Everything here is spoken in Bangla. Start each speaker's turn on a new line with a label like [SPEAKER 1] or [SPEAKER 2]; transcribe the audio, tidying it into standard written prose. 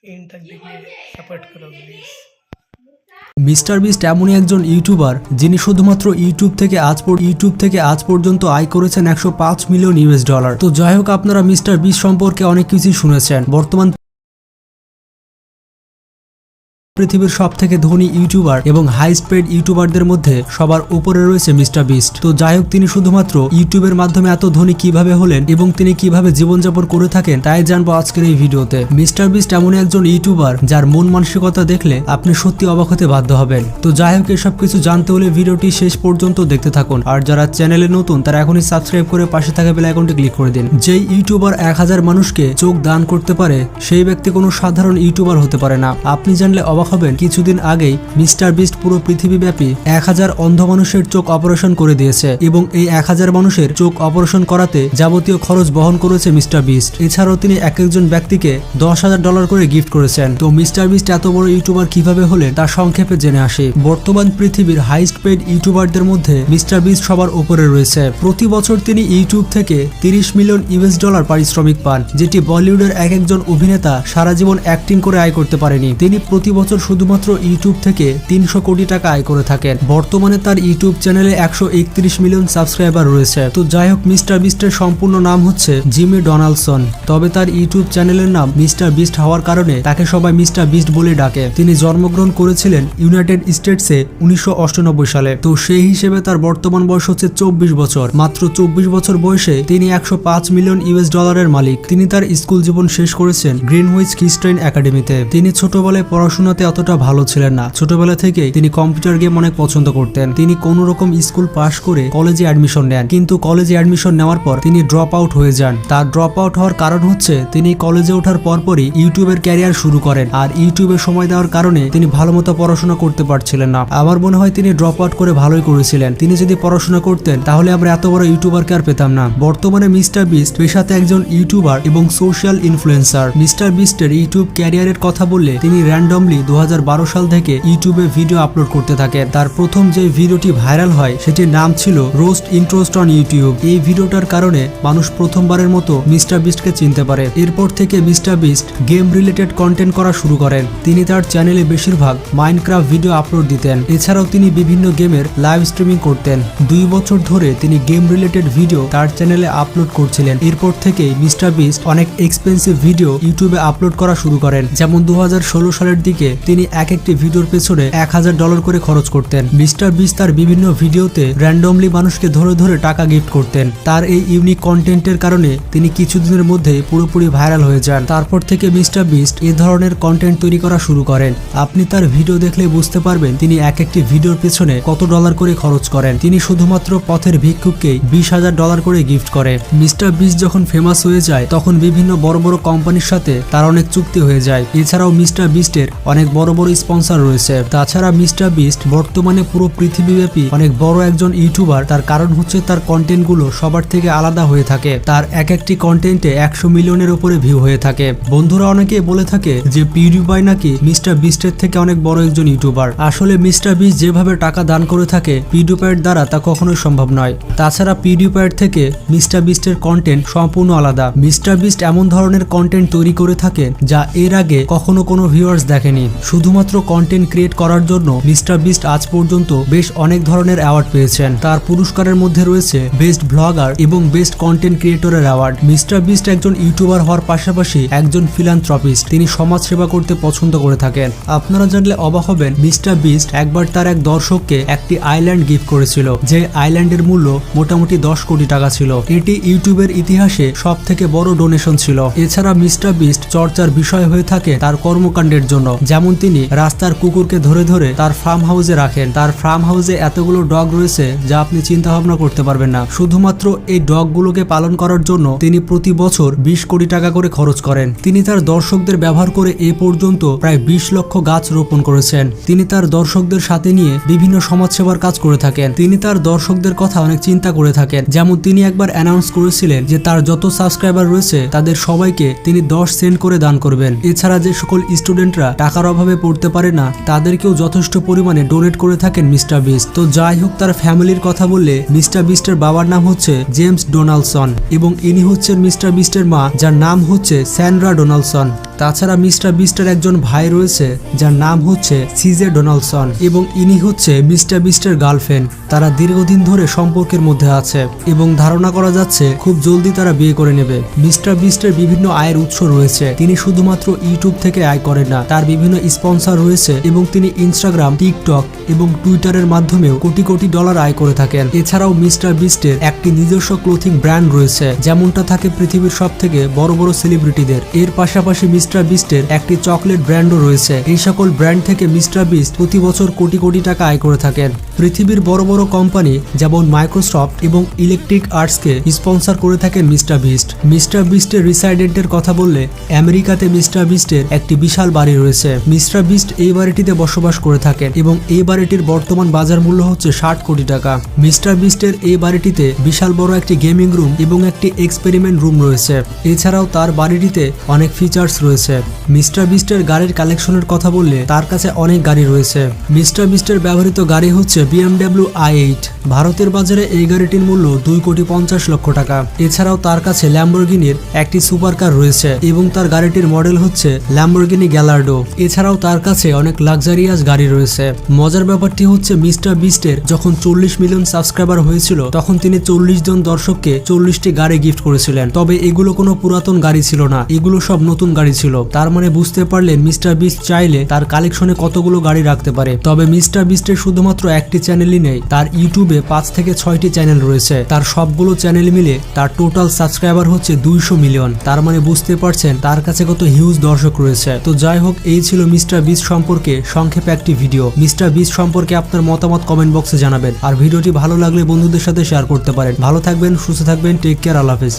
[SPEAKER 1] এন্ড তক দেখিয়ে সাপোর্ট করো প্লিজ।
[SPEAKER 2] মিস্টার বিস্ট এমনই একজন ইউটিউবার যিনি শুধুমাত্র ইউটিউব থেকে আজ পর্যন্ত আয় করেছেন 105 মিলিয়ন $। তো যাই হোক, আপনারা মিস্টার বিস্ট সম্পর্কে অনেক কিছুই শুনেছেন। বর্তমান পৃথিবীর সবথেকে ধনী ইউটিউবার এবং হাইস্ট পেড ইউটিউবারদের মধ্যে সবার উপরে রয়েছে মিস্টার বিস্ট। তো যাই হোক, তিনি শুধুমাত্র ইউটিউবের মাধ্যমে এত ধনী কিভাবে হলেন এবং তিনি কিভাবে জীবনযাপন করে থাকেন তাই জানবো আজকের এই ভিডিওতে। মিস্টার বিস্ট এমন একজন ইউটিউবার যার মন মানসিকতা দেখলে আপনি সত্যি অবাক হতে বাধ্য হবেন। তো যাই হোক, এসব কিছু জানতে হলে ভিডিওটি শেষ পর্যন্ত দেখতে থাকুন। আর যারা চ্যানেলে নতুন তারা এখনই সাবস্ক্রাইব করে পাশে থাকা বেল আইকনটি ক্লিক করে দিন। যেই ইউটিউবার 1000 মানুষকে চোখ দান করতে পারে সেই ব্যক্তি কোনো সাধারণ ইউটিউবার হতে পারে না। আপনি জানলে অবাক হবেন, কিছুদিন আগেই মিস্টার বিস্ট পুরো পৃথিবীব্যাপী 1000 অন্ধ মানুষের চোখ অপারেশন করে দিয়েছে এবং এই 1000 মানুষের চোখ অপারেশন করাতে যাবতীয় খরচ বহন করেছে মিস্টার বিস্ট। এছাড়াও তিনি একজন ব্যক্তিকে $10,000 করে গিফট করেছেন। তো মিস্টার বিস্ট এত বড় ইউটিউবার কিভাবে হলেন তা সংক্ষেপে জেনে আসি। বর্তমান পৃথিবীর হাইস্ট পেড ইউটিউবারদের মধ্যে মিস্টার বিস্ট সবার উপরে রয়েছে। প্রতি বছর তিনি ইউটিউব থেকে $30 মিলিয়ন পারিশ্রমিক পান, যেটি বলিউডের একজন অভিনেতা সারা জীবন অ্যাক্টিং করে আয় করতে পারেনি। তিনি প্রতি বছর শুধুমাত্র ইউটিউব থেকে 300 কোটি টাকা আয় করে থাকেন। বর্তমানে তার ইউটিউব চ্যানেলে 131 মিলিয়ন সাবস্ক্রাইবার রয়েছে। তো যাই হোক, মিস্টার বিস্টের সম্পূর্ণ নাম হচ্ছে জিমি ডোনাল্ডসন। তবে তার ইউটিউব চ্যানেলের নাম মিস্টার বিস্ট হওয়ার কারণে তাকে সবাই মিস্টার বিস্ট বলে ডাকে। তিনি জন্মগ্রহণ করেছিলেন ইউনাইটেড স্টেটসে 1998 সালে। তো সেই হিসেবে তার বর্তমান বয়স হচ্ছে 24 বছর। মাত্র 24 বছর বয়সে তিনি $105 মিলিয়ন এর মালিক। তিনি তার স্কুল জীবন শেষ করেছেন গ্রিনউইচ খ্রিস্টাইন একাডেমিতে। তিনি ছোটবেলায় পড়াশোনাতে অতটা ভালো ছিলেন না। ছোটবেলা থেকেই তিনি কম্পিউটার গেম অনেক পছন্দ করতেন। তিনি কোনো রকম স্কুল পাশ করে কলেজে অ্যাডমিশন নেন, কিন্তু কলেজে অ্যাডমিশন নেওয়ার পর তিনি ড্রপ আউট হয়ে যান। তার ড্রপ আউট হওয়ার কারণ হচ্ছে তিনি কলেজে ওঠার পরপরই ইউটিউবের ক্যারিয়ার শুরু করেন। আর ইউটিউবে সময় দেওয়ার কারণে তিনি ভালো মতো পড়াশোনা করতে পারছিলেন না। আমার মনে হয় তিনি ড্রপ আউট করে ভালোই করেছিলেন। তিনি যদি পড়াশোনা করতেন তাহলে আমরা এত বড় ইউটিউবারকে আর পেতাম না। বর্তমানে মিস্টার বিস্ট পেশাতে একজন ইউটিউবার এবং সোশ্যাল ইনফ্লুয়েন্সার। মিস্টার বিস্টের ইউটিউব ক্যারিয়ারের কথা বললে তিনি র্যান্ডমলি 2012 সাল থেকে ইউটিউবে ভিডিও আপলোড করতে থাকেন। তার প্রথম যে ভিডিওটি ভাইরাল হয় সেটির নাম ছিল রোস্ট ইন্ট্রোস্ট অন ইউটিউব। এই ভিডিওটার কারণে মানুষ প্রথমবারের মতো মিস্টার বিস্টকে চিনতে পারে। এরপর থেকে mister beast game related content করা শুরু করেন। তিনি তার চ্যানেলে বেশিরভাগ মাইনক্রাফট ভিডিও আপলোড দিতেন। এছাড়াও তিনি বিভিন্ন গেমের লাইভ স্ট্রিমিং করতেন। 2 বছর ধরে তিনি গেম রিলেটেড ভিডিও তার চ্যানেলে আপলোড করছিলেন। এরপর থেকেই মিস্টার বিস্ট অনেক এক্সপেন্সিভ ভিডিও ইউটিউবে আপলোড করা শুরু করেন। যেমন 2016 সালের দিকে তিনি একটি ভিডিওর পেছনে $1000 করে খরচ করতেন। মিস্টার বিস্ট তার বিভিন্ন ভিডিওতে র্যান্ডমলি মানুষকে ধরে ধরে টাকা গিফট করতেন। তার এই ইউনিক কন্টেন্টের কারণে তিনি কিছুদিনের মধ্যে পুরোপুরি ভাইরাল হয়ে যান। তারপর থেকে মিস্টার বিস্ট এই ধরনের কন্টেন্ট তৈরি করা শুরু করেন। আপনি তার ভিডিও দেখলে বুঝতে পারবেন তিনি একটি ভিডিওর পেছনে কত ডলার করে খরচ করেন। তিনি শুধুমাত্র পথের ভিক্ষুককেই $20,000 করে গিফট করে। মিস্টার বিস্ট যখন ফেমাস হয়ে যায় তখন বিভিন্ন বড় বড় কোম্পানির সাথে তার অনেক চুক্তি হয়ে যায়। এছাড়াও মিস্টার বিস্টের অনেক বড় বড় স্পন্সর রয়েছে। তাছাড়া মিস্টার বিস্ট বর্তমানে পুরো পৃথিবীব্যাপী অনেক বড় একজন ইউটিউবার। তার কারণ হচ্ছে তার কন্টেন্ট গুলো সবার থেকে আলাদা হয়ে থাকে। তার একটি কন্টেন্টে 100 মিলিয়নের উপরে ভিউ হয়ে থাকে। বন্ধুরা অনেকে বলে থাকে যে পিউডিপাই নাকি মিস্টার বিস্টের থেকে অনেক বড় একজন ইউটিউবার। আসলে মিস্টার বিস্ট যেভাবে টাকা দান করে থাকে পিউডিপাইয়ের দ্বারা তা কখনোই সম্ভব নয়। তাছাড়া পিউডিপাইয়ের থেকে মিস্টার বিস্টের কন্টেন্ট সম্পূর্ণ আলাদা। মিস্টার বিস্ট এমন ধরনের কন্টেন্ট তৈরি করে থাকেন যা এর আগে কখনো কোনো ভিউয়ার্স দেখেনি। শুধুমাত্র কন্টেন্ট ক্রিয়েট করার জন্য মিস্টার বিস্ট আজ পর্যন্ত বেশ অনেক ধরনের অ্যাওয়ার্ড পেয়েছেন। তার পুরস্কারের মধ্যে রয়েছে বেস্ট ব্লগার এবং বেস্ট কন্টেন্ট ক্রিয়েটরের অ্যাওয়ার্ড। মিস্টার বিস্ট একজন ইউটিউবার হওয়ার পাশাপাশি একজন ফিলান্থ্রপিস্ট। তিনি সমাজ সেবা করতে পছন্দ করে থাকেন। আপনারা জানলে অবাক হবেন, মিস্টার বিস্ট একবার তার এক দর্শককে একটি আইল্যান্ড গিফট করেছিল, যে আইল্যান্ডের মূল্য মোটামুটি 10 কোটি টাকা ছিল। এটি ইউটিউবের ইতিহাসে সব থেকে বড় ডোনেশন ছিল। এছাড়া মিস্টার বিস্ট চর্চার বিষয় হয়ে থাকে তার কর্মকাণ্ডের জন্য। যেমন তিনি রাস্তার কুকুরকে ধরে ধরে তার ফার্ম হাউসে রাখেন। তার ফার্ম হাউসে এতগুলো ডগ রয়েছে যা আপনি চিন্তা ভাবনা করতে পারবেন না। শুধুমাত্র এই ডগগুলোকে পালন করার জন্য তিনি প্রতি বছর 20 কোটি টাকা করে খরচ করেন। তিনি তার দর্শকদের ব্যবহার করে এ পর্যন্ত প্রায় 20 লক্ষ গাছ রোপণ করেছেন। তিনি তার দর্শকদের সাথে নিয়ে বিভিন্ন সমাজসেবার কাজ করে থাকেন। তিনি তার দর্শকদের কথা অনেক চিন্তা করে থাকেন। যেমন তিনি একবার অ্যানাউন্স করেছিলেন যে তার যত সাবস্ক্রাইবার রয়েছে তাদের সবাইকে তিনি 10 সেন্ট করে দান করবেন। এছাড়া যে সকল স্টুডেন্টরা টাকার অভাবে পড়তে পারে না তাদেরকেও যথেষ্ট পরিমাণে ডোনেট করে থাকেন মিস্টার বিস্ট। তো যাই হোক, তার ফ্যামিলির কথা বললে মিস্টার বিস্টের বাবার নাম হচ্ছে জেমস ডোনাল্ডসন এবং ইনি হচ্ছেন মিস্টার বিস্টের মা, যার নাম হচ্ছে স্যান্ড্রা ডোনাল্ডসন। তাছাড়া মিস্টার বিস্টের একজন ভাই রয়েছে যার নাম হচ্ছে সিজে ডোনাল্ডসন এবং ইনি হচ্ছে মিস্টার বিস্টের গার্লফ্রেন্ড। তারা দীর্ঘদিন ধরে সম্পর্কের মধ্যে আছে এবং ধারণা করা যাচ্ছে খুব জলদি তারা বিয়ে করে নেবে। মিস্টার বিস্টের বিভিন্ন আয়ের উৎস রয়েছে, তিনি শুধুমাত্র ইউটিউব থেকে আয় করেন না, তার বিভিন্ন স্পন্সর রয়েছে এবং তিনি ইনস্টাগ্রাম, টিকটক এবং টুইটারের মাধ্যমেও কোটি কোটি ডলার আয় করে থাকেন। এছাড়াও মিস্টার বিস্টের একটি নিজস্ব ক্লোথিং ব্র্যান্ড রয়েছে, যেমনটা থাকে পৃথিবীর সব থেকে বড় বড় সেলিব্রিটিদের। এর পাশাপাশি মিস্টার বিস্টের একটি চকলেট ব্র্যান্ডও রয়েছে। এই সকল ব্র্যান্ড থেকে মিস্টার বিস্ট প্রতি বছর কোটি কোটি টাকা আয় করে থাকেন। পৃথিবীর বড় বড় কোম্পানি যেমন মাইক্রোসফট এবং ইলেকট্রিক আর্টসকে স্পন্সর করে থাকেন মিস্টার বিস্ট। মিস্টার বিস্টের রিসাইডেন্টের কথা বললে আমেরিকাতে মিস্টার বিস্টের একটি বিশাল বাড়ি রয়েছে। মিস্টার বিস্ট এই বাড়িটিতে বসবাস করে থাকেন এবং এই বাড়িটির বর্তমান বাজার মূল্য হচ্ছে 60 কোটি টাকা। মিস্টার বিস্টের এই বাড়িটিতে বিশাল বড় একটি গেমিং রুম এবং একটি এক্সপেরিমেন্ট রুম রয়েছে। এছাড়াও তার বাড়িটিতে অনেক ফিচার্স রয়েছে। মিস্টার বিস্টের গাড়ির কালেকশনের কথা বললে তার কাছে অনেক গাড়ি রয়েছে। মিস্টার বিস্টের ব্যবহৃত গাড়ি হচ্ছে BMW i8। ভারতের বাজারে এই গাড়িটির মূল্য 2,50,00,000 টাকা। এছাড়াও তার কাছে ল্যাম্বরগিনির একটি সুপার কার রয়েছে এবং তার গাড়িটির মডেল হচ্ছে ল্যাম্বরগিনি গ্যালার্ডো। এছাড়াও তার কাছে অনেক লাক্সারিয়াস গাড়ি রয়েছে। মজার ব্যাপারটি হচ্ছে মিস্টার বিস্টের যখন 40 মিলিয়ন সাবস্ক্রাইবার হয়েছিল তখন তিনি 40 জন দর্শককে 40টি গাড়ি গিফট করেছিলেন। তবে এগুলো কোনো পুরাতন গাড়ি ছিল না, এগুলো সব নতুন গাড়ি ছিল। তার মানে বুঝতে পারলেন মিস্টার বিস্ট চাইলে তার কালেকশনে কতগুলো গাড়ি রাখতে পারে। তবে মিস্টার বিস্টের শুধুমাত্র একটি চ্যানেলই নেই, তার ইউটিউবে 5 থেকে 6টি চ্যানেল রয়েছে। তার সবগুলো চ্যানেল মিলে তার টোটাল সাবস্ক্রাইবার হচ্ছে 200 মিলিয়ন। তার মানে বুঝতে পারছেন তার কাছে কত হিউজ দর্শক রয়েছে। তো যাই হোক, এই ছিল মিস্টার বিস্ট সম্পর্কে সংক্ষেপে একটি ভিডিও। মিস্টার বিস্ট সম্পর্কে আপনার মতামত কমেন্ট বক্সে জানাবেন আর ভিডিওটি ভালো লাগলে বন্ধুদের সাথে শেয়ার করতে পারেন। ভালো থাকবেন, সুস্থ থাকবেন, টেক কেয়ার, আল্লাহ হাফেজ।